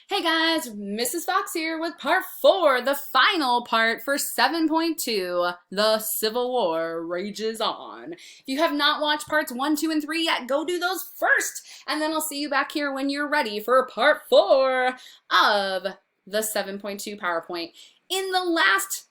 Hey guys, Mrs. Fox here with part 4, the final part for 7.2, The Civil War Rages On. If you have not watched parts 1, 2, and 3 yet, go do those first, and then I'll see you back here when you're ready for part 4 of the 7.2 PowerPoint. In the last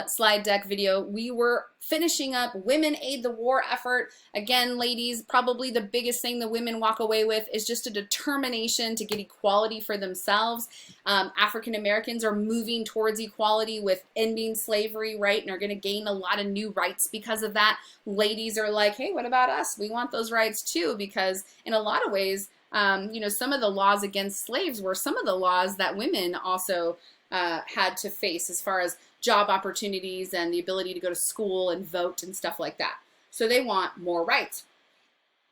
slide deck video, we were finishing up Women Aid the War effort. Again, ladies, probably the biggest thing the women walk away with is just a determination to get equality for themselves. African Americans are moving towards equality with ending slavery, right? And are going to gain a lot of new rights because of that. Ladies are like, hey, what about us? We want those rights too, because in a lot of ways, some of the laws against slaves were some of the laws that women also had to face as far as job opportunities and the ability to go to school and vote and stuff like that. So they want more rights.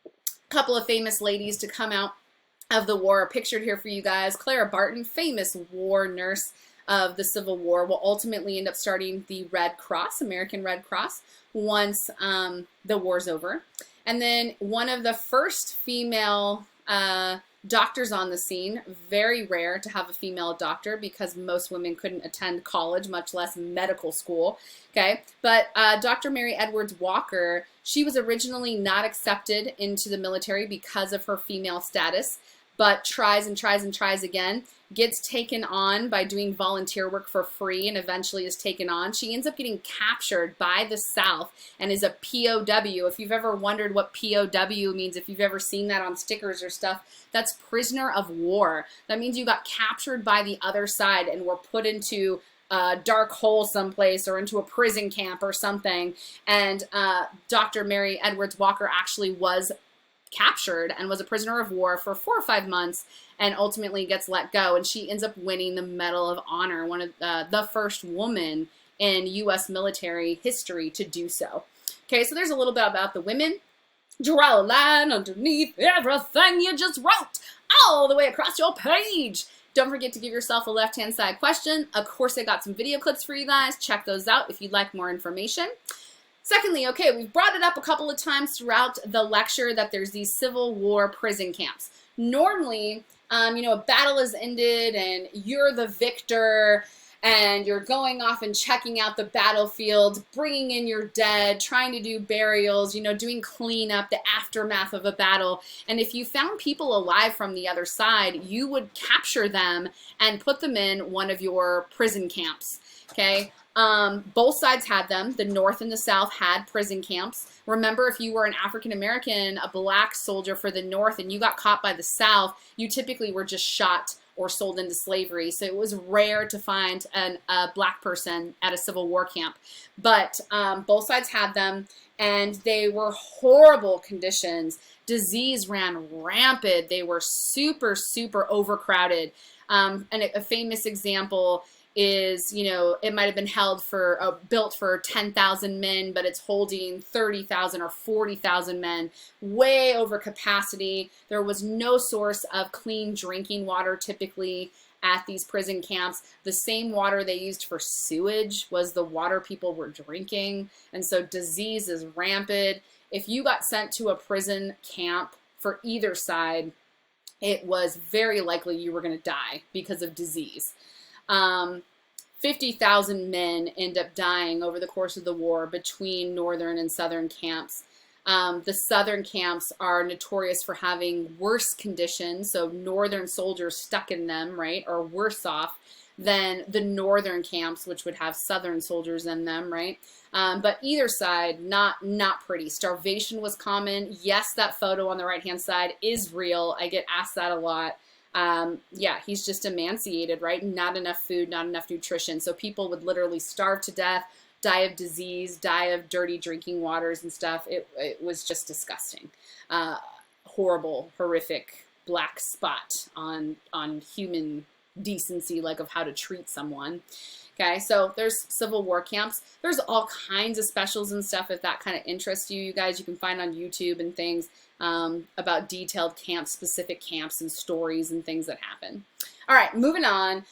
A couple of famous ladies to come out of the war are pictured here for you guys. Clara Barton, famous war nurse of the Civil War, will ultimately end up starting the Red Cross, American Red Cross, once the war's over. And then one of the first female doctors on the scene. Very rare to have a female doctor because most women couldn't attend college, much less medical school. Okay, but Dr. Mary Edwards Walker, she was originally not accepted into the military because of her female status, but tries and tries and tries again, gets taken on by doing volunteer work for free, and eventually is taken on. She ends up getting captured by the South and is a POW. If you've ever wondered what POW means, if you've ever seen that on stickers or stuff, that's prisoner of war. That means you got captured by the other side and were put into a dark hole someplace or into a prison camp or something. And Dr. Mary Edwards Walker actually was captured and was a prisoner of war for 4 or 5 months and ultimately gets let go, and she ends up winning the Medal of Honor, one of the first woman in U.S. military history to do so. Okay, so there's a little bit about the women. Draw a line underneath everything you just wrote all the way across your page. Don't forget to give yourself a left-hand side question. Of course, I got some video clips for you guys. Check those out if you'd like more information. Secondly, okay, we've brought it up a couple of times throughout the lecture that there's these Civil War prison camps. Normally, a battle has ended and you're the victor and you're going off and checking out the battlefield, bringing in your dead, trying to do burials, doing cleanup, the aftermath of a battle. And if you found people alive from the other side, you would capture them and put them in one of your prison camps, okay? Both sides had them. The North and the South had prison camps. Remember, if you were an African American, a black soldier for the North, and you got caught by the South, you typically were just shot or sold into slavery. So it was rare to find a black person at a Civil War camp. But both sides had them, and they were horrible conditions. Disease ran rampant. They were super, super overcrowded. And a famous example is, it might have been built for 10,000 men, but it's holding 30,000 or 40,000 men, way over capacity. There was no source of clean drinking water typically at these prison camps. The same water they used for sewage was the water people were drinking, and so disease is rampant. If you got sent to a prison camp for either side, it was very likely you were going to die because of disease. 50,000 men end up dying over the course of the war between northern and southern camps. The southern camps are notorious for having worse conditions, so northern soldiers stuck in them, right, are worse off than the northern camps, which would have southern soldiers in them, right? But either side, not pretty. Starvation was common. Yes, that photo on the right-hand side is real. I get asked that a lot. Yeah, he's just emaciated, right? Not enough food, not enough nutrition. So people would literally starve to death, die of disease, die of dirty drinking waters and stuff. It was just disgusting. Horrible, horrific black spot on human decency, like of how to treat someone. Okay, so there's Civil War camps. There's all kinds of specials and stuff if that kind of interests you. You guys, you can find on YouTube and things about detailed camps, specific camps and stories and things that happen. All right, moving on.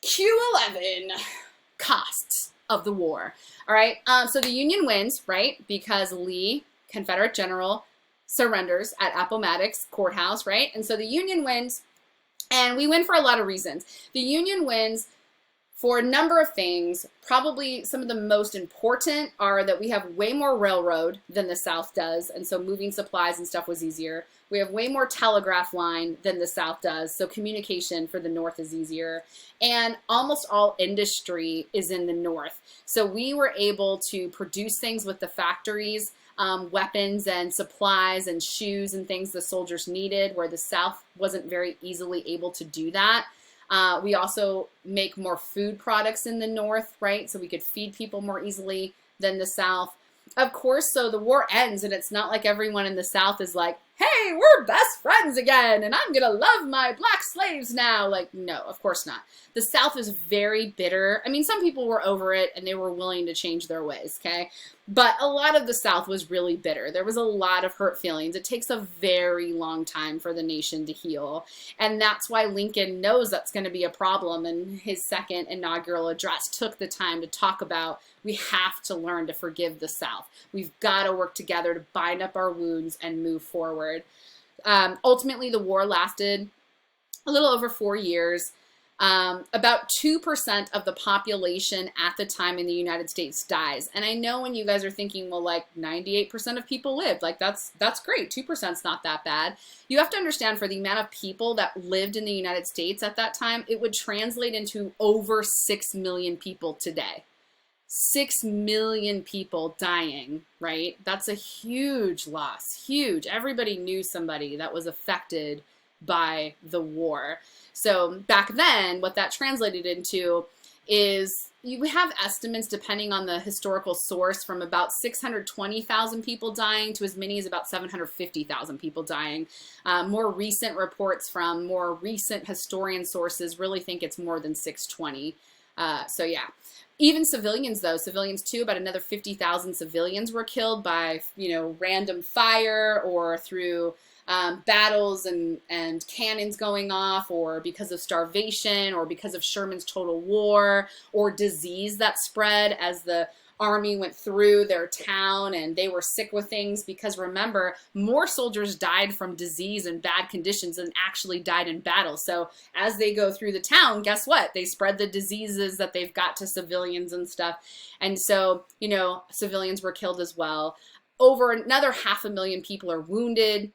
Q11, costs of the war. All right, so the Union wins, right? Because Lee, Confederate general, surrenders at Appomattox Courthouse, right? And so the Union wins. And we win for a lot of reasons. The Union wins for a number of things. Probably some of the most important are that we have way more railroad than the South does, and so moving supplies and stuff was easier. We have way more telegraph line than the South does, so communication for the North is easier. And almost all industry is in the North. So we were able to produce things with the factories, weapons and supplies and shoes and things the soldiers needed, where the South wasn't very easily able to do that. We also make more food products in the North, right? So we could feed people more easily than the South. Of course, so the war ends, and it's not like everyone in the South is like, hey, we're best friends again, and I'm gonna love my black slaves now. Like, no, of course not. The South is very bitter. I mean, some people were over it, and they were willing to change their ways, okay? But a lot of the South was really bitter. There was a lot of hurt feelings. It takes a very long time for the nation to heal. And that's why Lincoln knows that's going to be a problem. And his second inaugural address took the time to talk about, we have to learn to forgive the South. We've got to work together to bind up our wounds and move forward. Ultimately, the war lasted a little over 4 years. About 2% of the population at the time in the United States dies. And I know when you guys are thinking, well, like 98% of people lived, like that's great. 2% is not that bad. You have to understand, for the amount of people that lived in the United States at that time, it would translate into over 6 million people today. 6 million people dying, right? That's a huge loss, huge. Everybody knew somebody that was affected by the war. So back then, what that translated into is you have estimates, depending on the historical source, from about 620,000 people dying to as many as about 750,000 people dying. More recent reports from more recent historian sources really think it's more than 620. So yeah. Even civilians, though, civilians too, about another 50,000 civilians were killed by, random fire or through battles and cannons going off, or because of starvation, or because of Sherman's total war, or disease that spread as the army went through their town and they were sick with things. Because remember, more soldiers died from disease and bad conditions than actually died in battle. So as they go through the town, guess what? They spread the diseases that they've got to civilians and stuff. And so, civilians were killed as well. Over another 500,000 people are wounded.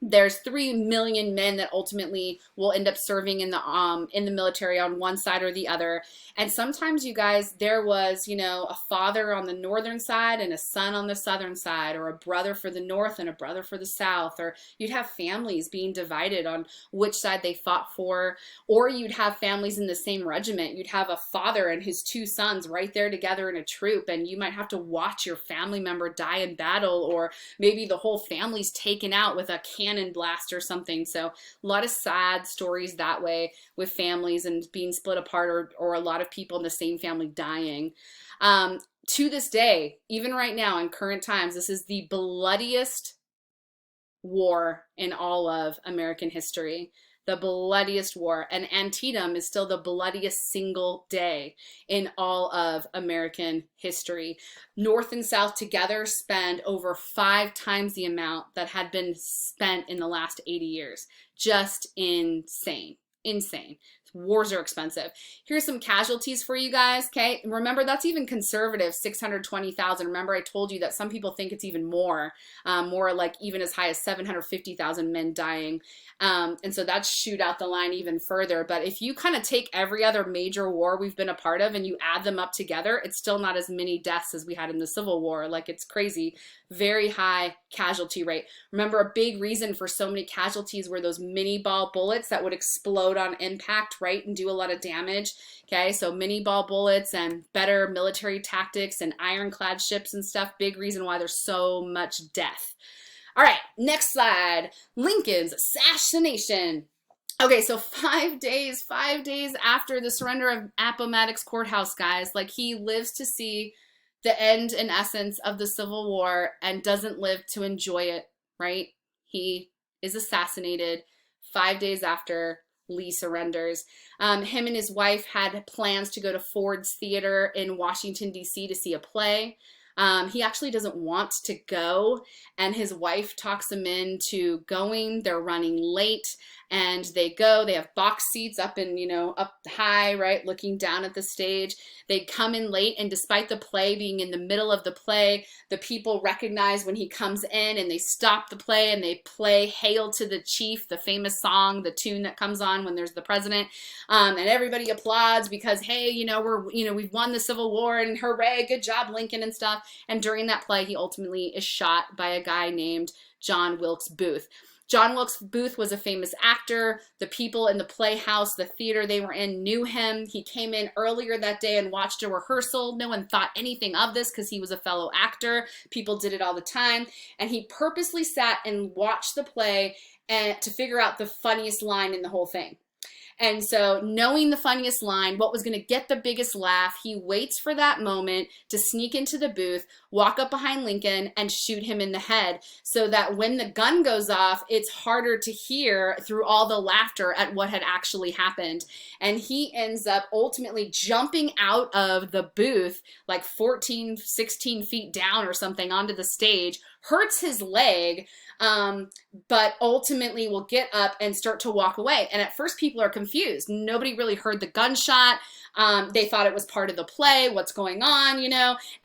There's 3 million men that ultimately will end up serving in the military on one side or the other. And sometimes, you guys, there was, a father on the northern side and a son on the southern side, or a brother for the north and a brother for the south, or you'd have families being divided on which side they fought for, or you'd have families in the same regiment. You'd have a father and his 2 sons right there together in a troop, and you might have to watch your family member die in battle, or maybe the whole family's taken out with a cannon blast or something. So a lot of sad stories that way with families and being split apart, or a lot of people in the same family dying. To this day, even right now in current times, this is the bloodiest war in all of American history. The bloodiest war. And Antietam is still the bloodiest single day in all of American history. North and South together spend over 5 times the amount that had been spent in the last 80 years. Just insane. Insane. Wars are expensive. Here's some casualties for you guys, okay? Remember, that's even conservative, 620,000. Remember, I told you that some people think it's even more like even as high as 750,000 men dying. And so that's shoot out the line even further. But if you kind of take every other major war we've been a part of and you add them up together, it's still not as many deaths as we had in the Civil War. Like, it's crazy. Very high casualty rate. Remember, a big reason for so many casualties were those mini ball bullets that would explode on impact, right, and do a lot of damage. Okay, so mini ball bullets and better military tactics and ironclad ships and stuff. Big reason why there's so much death. All right, next slide. Lincoln's assassination. Okay, so 5 days after the surrender of Appomattox Courthouse, guys, like, he lives to see the end, in essence, of the Civil War and doesn't live to enjoy it, right? He is assassinated 5 days after Lee surrenders. Him and his wife had plans to go to Ford's Theater in Washington, D.C. to see a play. He actually doesn't want to go, and his wife talks him into going. They're running late, and they have box seats up in, up high, right, looking down at the stage. They come in late, and despite the play being in the middle of the play, the people recognize when he comes in, and they stop the play and they play Hail to the Chief, the famous song, the tune that comes on when there's the president. And everybody applauds because, hey, we've won the Civil War, and hooray, good job, Lincoln, and stuff. And during that play, he ultimately is shot by a guy named John Wilkes Booth. John Wilkes Booth was a famous actor. The people in the playhouse, the theater they were in, knew him. He came in earlier that day and watched a rehearsal. No one thought anything of this because he was a fellow actor. People did it all the time. And he purposely sat and watched the play to figure out the funniest line in the whole thing. And so, knowing the funniest line, what was going to get the biggest laugh, he waits for that moment to sneak into the booth, walk up behind Lincoln, and shoot him in the head, so that when the gun goes off, it's harder to hear through all the laughter at what had actually happened. And he ends up ultimately jumping out of the booth like 14, 16 feet down or something onto the stage, hurts his leg, but ultimately will get up and start to walk away. And at first people are confused. Nobody really heard the gunshot. They thought it was part of the play. What's going on,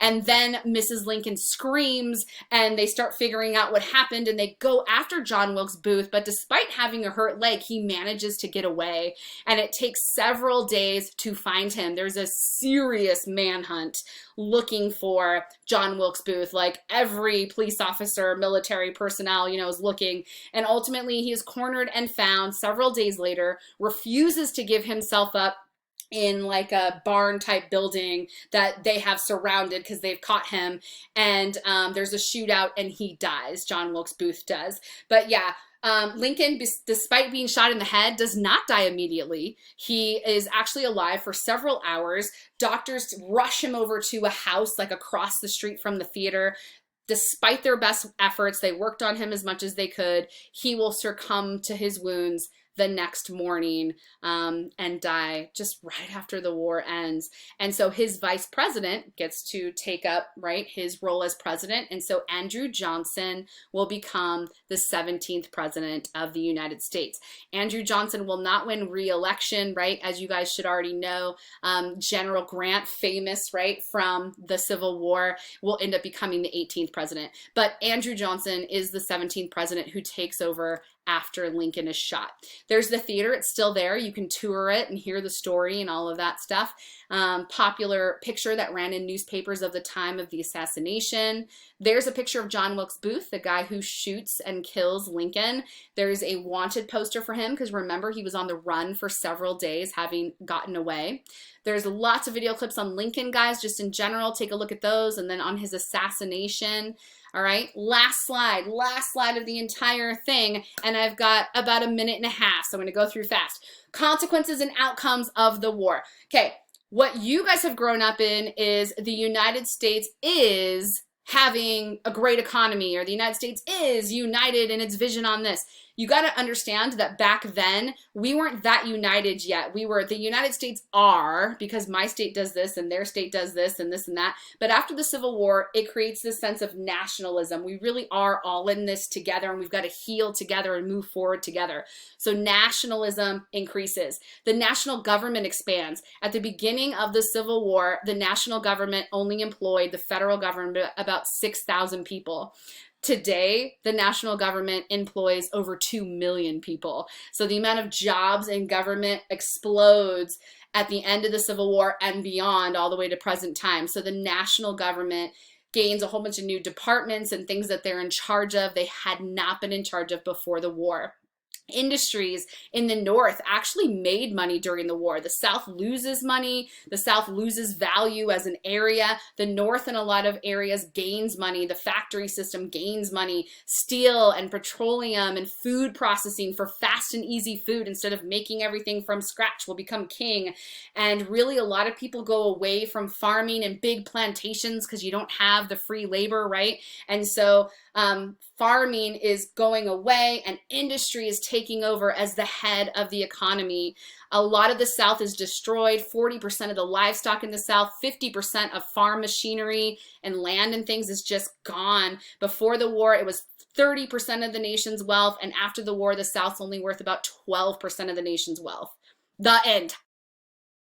And then Mrs. Lincoln screams, and they start figuring out what happened, and they go after John Wilkes Booth. But despite having a hurt leg, he manages to get away, and it takes several days to find him. There's a serious manhunt looking for John Wilkes Booth. Like every police officer, military personnel, is looking. And ultimately he is cornered and found several days later, refuses to give himself up in like a barn type building that they have surrounded because they've caught him. And there's a shootout and he dies. John Wilkes Booth does. But yeah, Lincoln, despite being shot in the head, does not die immediately. He is actually alive for several hours. Doctors rush him over to a house like across the street from the theater. Despite their best efforts, they worked on him as much as they could. He will succumb to his wounds the next morning and die just right after the war ends. And so his vice president gets to take up, right, his role as president. And so Andrew Johnson will become the 17th president of the United States. Andrew Johnson will not win re-election, right, as you guys should already know. General Grant, famous, right, from the Civil War, will end up becoming the 18th president. But Andrew Johnson is the 17th president who takes over after Lincoln is shot. There's the theater, it's still there. You can tour it and hear the story and all of that stuff. Popular picture that ran in newspapers of the time of the assassination. There's a picture of John Wilkes Booth, the guy who shoots and kills Lincoln. There's a wanted poster for him because remember, he was on the run for several days having gotten away. There's lots of video clips on Lincoln, guys, just in general. Take a look at those. And then on his assassination. All right, last slide of the entire thing, and I've got about a minute and a half, so I'm going to go through fast. Consequences and outcomes of the war. Okay, what you guys have grown up in is the United States is having a great economy, or the United States is united in its vision on this. You got to understand that back then, we weren't that united yet. The United States are, because my state does this and their state does this and this and that. But after the Civil War, it creates this sense of nationalism. We really are all in this together, and we've got to heal together and move forward together. So nationalism increases. The national government expands. At the beginning of the Civil War, the national government only employed the federal government about 6,000 people. Today, the national government employs over 2 million people. So the amount of jobs in government explodes at the end of the Civil War and beyond, all the way to present time. So the national government gains a whole bunch of new departments and things that they're in charge of they had not been in charge of before the war. Industries in the North actually made money during the war. The South loses money. The South loses value as an area. The North in a lot of areas gains money. The factory system gains money. Steel and petroleum and food processing for fast and easy food instead of making everything from scratch will become king. And really a lot of people go away from farming and big plantations because you don't have the free labor, right? And so farming is going away and industry is taking over as the head of the economy. A lot of the South is destroyed. 40% of the livestock in the South, 50% of farm machinery and land and things is just gone. Before the war, it was 30% of the nation's wealth, and after the war, the South's only worth about 12% of the nation's wealth. The